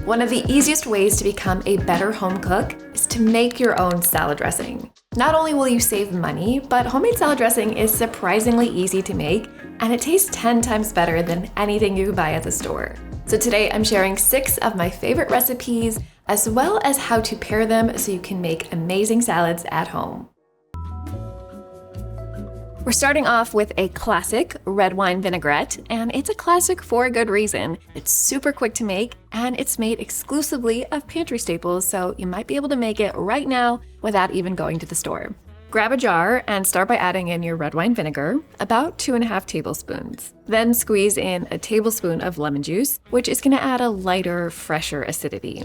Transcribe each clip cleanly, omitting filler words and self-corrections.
One of the easiest ways to become a better home cook is to make your own salad dressing. Not only will you save money, but homemade salad dressing is surprisingly easy to make, and it tastes 10 times better than anything you buy at the store. So today I'm sharing 6 of my favorite recipes, as well as how to pair them so you can make amazing salads at home. We're starting off with a classic red wine vinaigrette, and it's a classic for a good reason. It's super quick to make, and it's made exclusively of pantry staples, so you might be able to make it right now without even going to the store. Grab a jar and start by adding in your red wine vinegar, about 2.5 tablespoons. Then squeeze in a tablespoon of lemon juice, which is going to add a lighter, fresher acidity.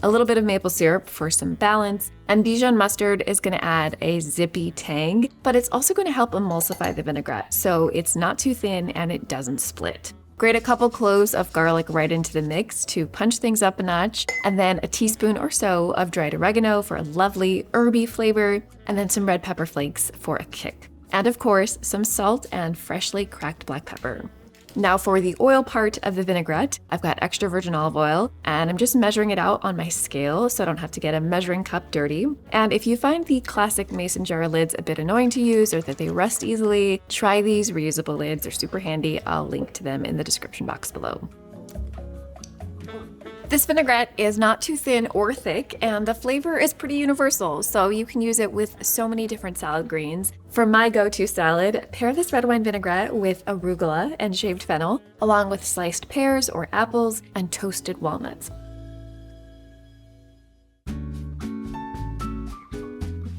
A little bit of maple syrup for some balance, and Dijon mustard is going to add a zippy tang, but it's also going to help emulsify the vinaigrette, so it's not too thin and it doesn't split. Grate a couple cloves of garlic right into the mix to punch things up a notch, and then a teaspoon or so of dried oregano for a lovely herby flavor, and then some red pepper flakes for a kick. And of course, some salt and freshly cracked black pepper. Now for the oil part of the vinaigrette, I've got extra virgin olive oil, and I'm just measuring it out on my scale so I don't have to get a measuring cup dirty. And if you find the classic mason jar lids a bit annoying to use or that they rust easily, try these reusable lids. They're super handy. I'll link to them in the description box below. This vinaigrette is not too thin or thick, and the flavor is pretty universal, so you can use it with so many different salad greens. For my go-to salad, pair this red wine vinaigrette with arugula and shaved fennel, along with sliced pears or apples and toasted walnuts.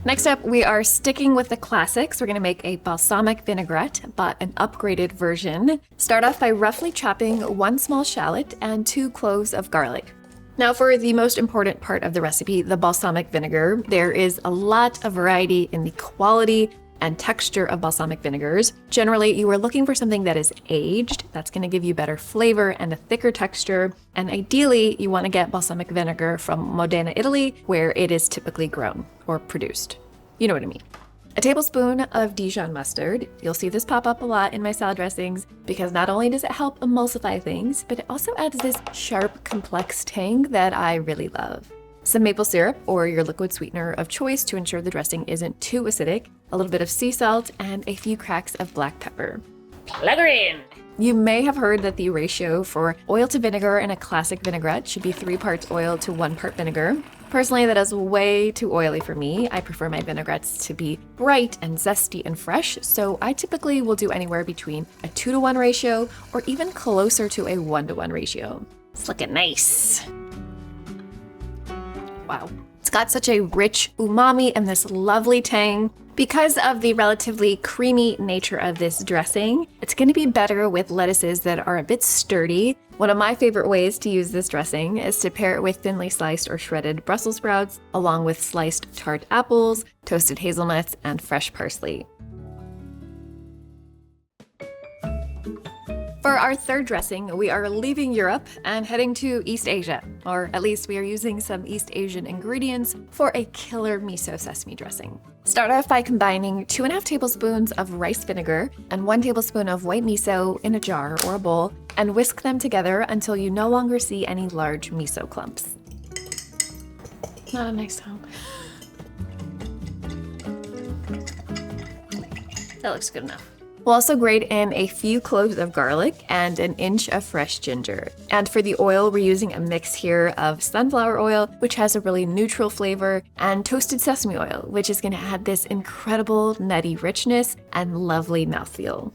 Next up, we are sticking with the classics. We're going to make a balsamic vinaigrette, but an upgraded version. Start off by roughly chopping 1 small shallot and 2 cloves of garlic. Now for the most important part of the recipe, the balsamic vinegar. There is a lot of variety in the quality and texture of balsamic vinegars. Generally, you are looking for something that is aged. That's going to give you better flavor and a thicker texture. And ideally, you want to get balsamic vinegar from Modena, Italy, where it is typically grown or produced. You know what I mean. A tablespoon of Dijon mustard. You'll see this pop up a lot in my salad dressings because not only does it help emulsify things, but it also adds this sharp, complex tang that I really love. Some maple syrup or your liquid sweetener of choice to ensure the dressing isn't too acidic, a little bit of sea salt, and a few cracks of black pepper. Plug her in! You may have heard that the ratio for oil to vinegar in a classic vinaigrette should be 3 parts oil to 1 part vinegar. Personally, that is way too oily for me. I prefer my vinaigrettes to be bright and zesty and fresh, so I typically will do anywhere between a 2-to-1 ratio or even closer to a 1-to-1 ratio. It's looking nice. Wow. It's got such a rich umami and this lovely tang. Because of the relatively creamy nature of this dressing, it's going to be better with lettuces that are a bit sturdy. One of my favorite ways to use this dressing is to pair it with thinly sliced or shredded Brussels sprouts, along with sliced tart apples, toasted hazelnuts, and fresh parsley. For our third dressing, we are leaving Europe and heading to East Asia, or at least we are using some East Asian ingredients for a killer miso-sesame dressing. Start off by combining 2.5 tablespoons of rice vinegar and 1 tablespoon of white miso in a jar or a bowl, and whisk them together until you no longer see any large miso clumps. Not a nice sound. That looks good enough. We'll also grate in a few cloves of garlic and an inch of fresh ginger. And for the oil, we're using a mix here of sunflower oil, which has a really neutral flavor, and toasted sesame oil, which is going to add this incredible nutty richness and lovely mouthfeel.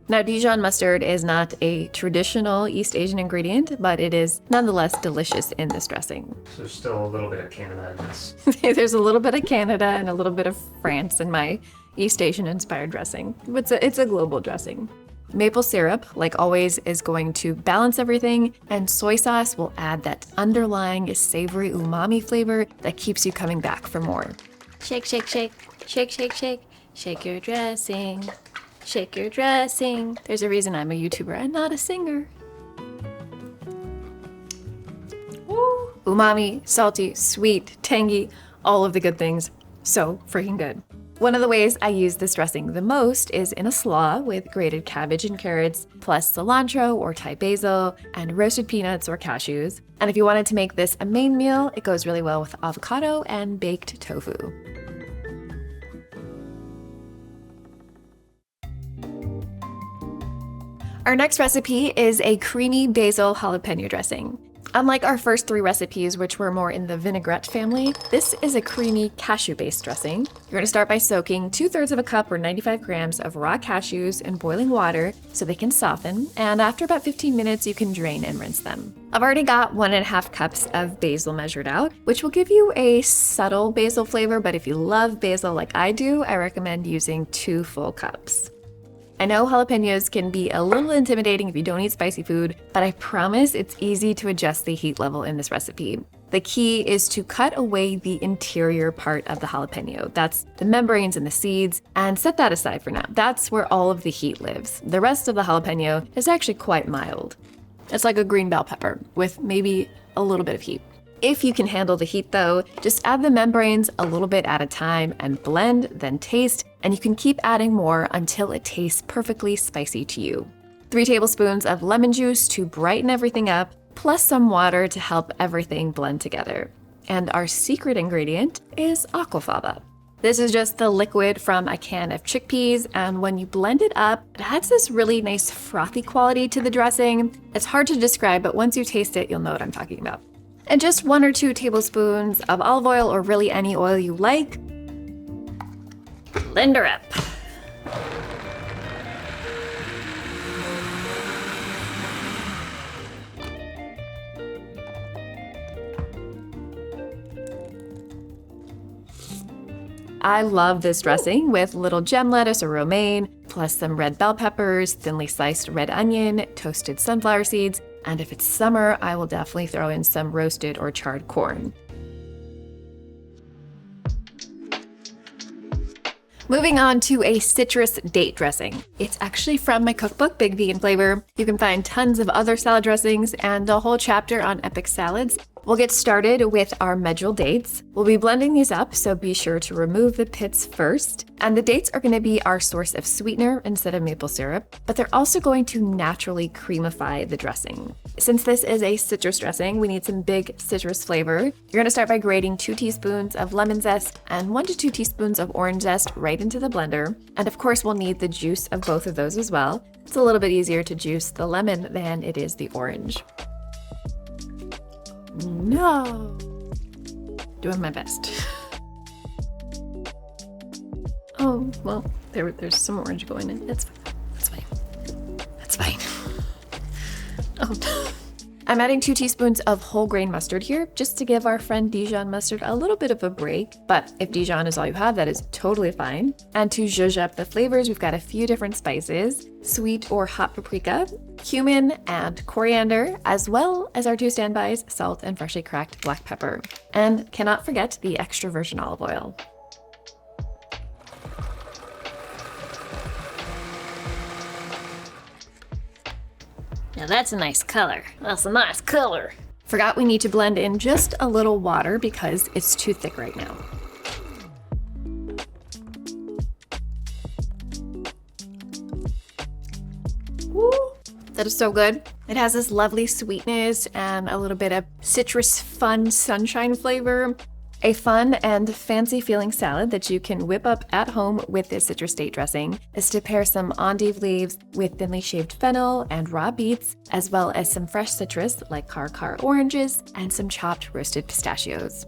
Now, Dijon mustard is not a traditional East Asian ingredient, but it is nonetheless delicious in this dressing. So there's still a little bit of Canada in this. There's a little bit of Canada and a little bit of France in my East Asian inspired dressing. It's a global dressing. Maple syrup, like always, is going to balance everything, and soy sauce will add that underlying savory umami flavor that keeps you coming back for more. Shake, shake, shake, shake, shake, shake, shake your dressing, shake your dressing. There's a reason I'm a YouTuber and not a singer. Woo! Umami, salty, sweet, tangy, all of the good things. So freaking good. One of the ways I use this dressing the most is in a slaw with grated cabbage and carrots, plus cilantro or Thai basil, and roasted peanuts or cashews. And if you wanted to make this a main meal, it goes really well with avocado and baked tofu. Our next recipe is a creamy basil jalapeno dressing. Unlike our first 3 recipes, which were more in the vinaigrette family, this is a creamy cashew-based dressing. You're going to start by soaking 2/3 of a cup or 95 grams of raw cashews in boiling water so they can soften, and after about 15 minutes, you can drain and rinse them. I've already got 1.5 cups of basil measured out, which will give you a subtle basil flavor, but if you love basil like I do, I recommend using 2 full cups. I know jalapenos can be a little intimidating if you don't eat spicy food, but I promise it's easy to adjust the heat level in this recipe. The key is to cut away the interior part of the jalapeno. That's the membranes and the seeds, and set that aside for now. That's where all of the heat lives. The rest of the jalapeno is actually quite mild. It's like a green bell pepper with maybe a little bit of heat. If you can handle the heat though, just add the membranes a little bit at a time and blend, then taste, and you can keep adding more until it tastes perfectly spicy to you. 3 tablespoons of lemon juice to brighten everything up, plus some water to help everything blend together. And our secret ingredient is aquafaba. This is just the liquid from a can of chickpeas, and when you blend it up, it adds this really nice frothy quality to the dressing. It's hard to describe, but once you taste it, you'll know what I'm talking about. And just 1 or 2 tablespoons of olive oil, or really any oil you like. Blend her up. I love this dressing with little gem lettuce or romaine, plus some red bell peppers, thinly sliced red onion, toasted sunflower seeds, and if it's summer, I will definitely throw in some roasted or charred corn. Moving on to a citrus date dressing. It's actually from my cookbook, Big Vegan Flavor. You can find tons of other salad dressings and a whole chapter on epic salads. We'll get started with our medjool dates. We'll be blending these up, so be sure to remove the pits first. And the dates are going to be our source of sweetener instead of maple syrup, but they're also going to naturally creamify the dressing. Since this is a citrus dressing, we need some big citrus flavor. You're going to start by grating 2 teaspoons of lemon zest and 1 to 2 teaspoons of orange zest right into the blender. And of course, we'll need the juice of both of those as well. It's a little bit easier to juice the lemon than it is the orange. No. Doing my best. Oh, well, there's some orange going in. That's fine. That's fine. That's fine. Oh. I'm adding 2 teaspoons of whole grain mustard here, just to give our friend Dijon mustard a little bit of a break. But if Dijon is all you have, that is totally fine. And to zhuzh up the flavors, we've got a few different spices: sweet or hot paprika, cumin, and coriander, as well as our 2 standbys, salt and freshly cracked black pepper. And cannot forget the extra virgin olive oil. Now that's a nice color. That's a nice color. Forgot we need to blend in just a little water because it's too thick right now. Woo! That is so good. It has this lovely sweetness and a little bit of citrus fun sunshine flavor. A fun and fancy feeling salad that you can whip up at home with this citrus date dressing is to pair some endive leaves with thinly shaved fennel and raw beets, as well as some fresh citrus like car oranges and some chopped roasted pistachios.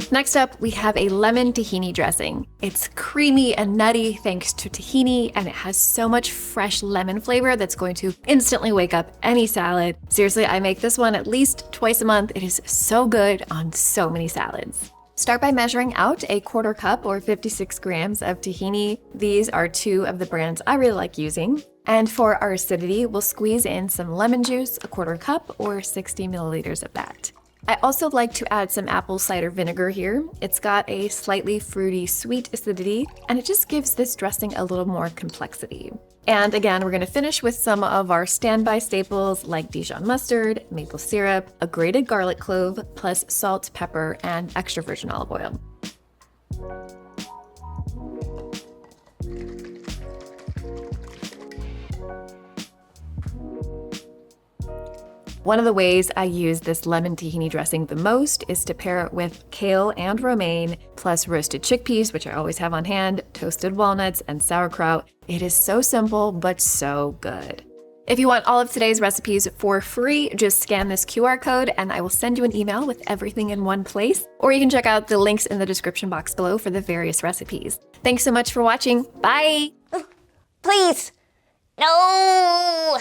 Next up, we have a lemon-tahini dressing. It's creamy and nutty thanks to tahini, and it has so much fresh lemon flavor that's going to instantly wake up any salad. Seriously, I make this one at least twice a month. It is so good on so many salads. Start by measuring out a 1/4 cup or 56 grams of tahini. These are 2 of the brands I really like using. And for our acidity, we'll squeeze in some lemon juice, a 1/4 cup or 60 milliliters of that. I also like to add some apple cider vinegar here. It's got a slightly fruity, sweet acidity, and it just gives this dressing a little more complexity. And again, we're gonna finish with some of our standby staples like Dijon mustard, maple syrup, a grated garlic clove, plus salt, pepper, and extra virgin olive oil. One of the ways I use this lemon-tahini dressing the most is to pair it with kale and romaine, plus roasted chickpeas, which I always have on hand, toasted walnuts, and sauerkraut. It is so simple, but so good. If you want all of today's recipes for free, just scan this QR code and I will send you an email with everything in one place. Or you can check out the links in the description box below for the various recipes. Thanks so much for watching. Bye! Please! No!